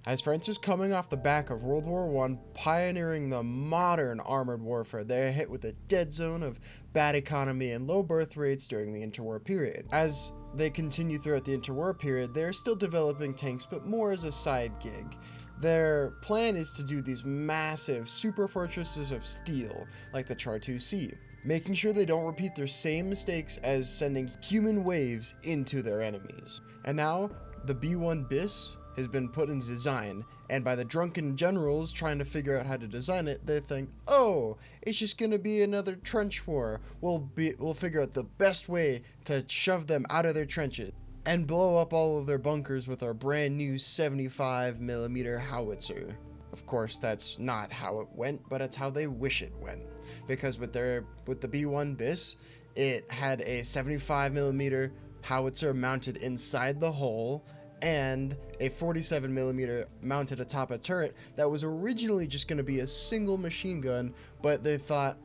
As France is coming off the back of World War I, pioneering the modern armored warfare, they are hit with a dead zone of bad economy and low birth rates during the interwar period. As they continue throughout the interwar period, they are still developing tanks, but more as a side gig. Their plan is to do these massive super fortresses of steel, like the Char 2C, making sure they don't repeat their same mistakes as sending human waves into their enemies. And now, the B1 BIS has been put into design, and by the drunken generals trying to figure out how to design it, they think, oh, it's just gonna be another trench war. We'll figure out the best way to shove them out of their trenches and blow up all of their bunkers with our brand new 75mm howitzer. Of course, that's not how it went, but it's how they wish it went. Because with the B1 BIS, it had a 75mm howitzer mounted inside the hull, and a 47mm mounted atop a turret that was originally just going to be a single machine gun, but they thought,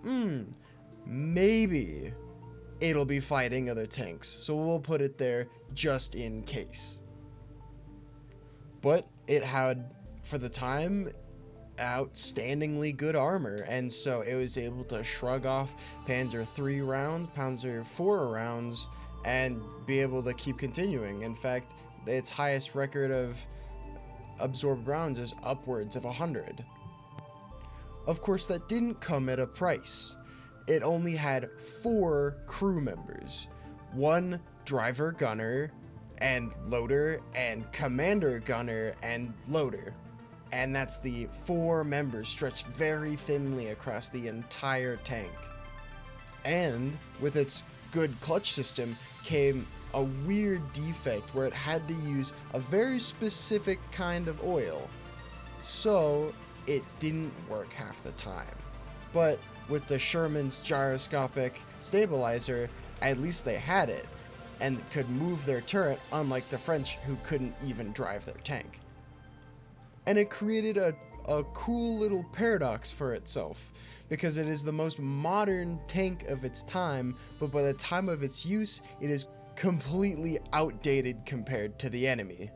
maybe it'll be fighting other tanks, so we'll put it there just in case. But it had, for the time, outstandingly good armor, and so it was able to shrug off Panzer III rounds, Panzer IV rounds, and be able to keep continuing. In fact, its highest record of absorbed rounds is upwards of 100. Of course, that didn't come at a price. It only had 4 crew members, 1 driver gunner and loader, and commander gunner and loader. And that's the 4 members stretched very thinly across the entire tank. And with its good clutch system came a weird defect where it had to use a very specific kind of oil, so it didn't work half the time. But with the Sherman's gyroscopic stabilizer, at least they had it, and could move their turret, unlike the French, who couldn't even drive their tank. And it created a cool little paradox for itself, because it is the most modern tank of its time, but by the time of its use, it is completely outdated compared to the enemy.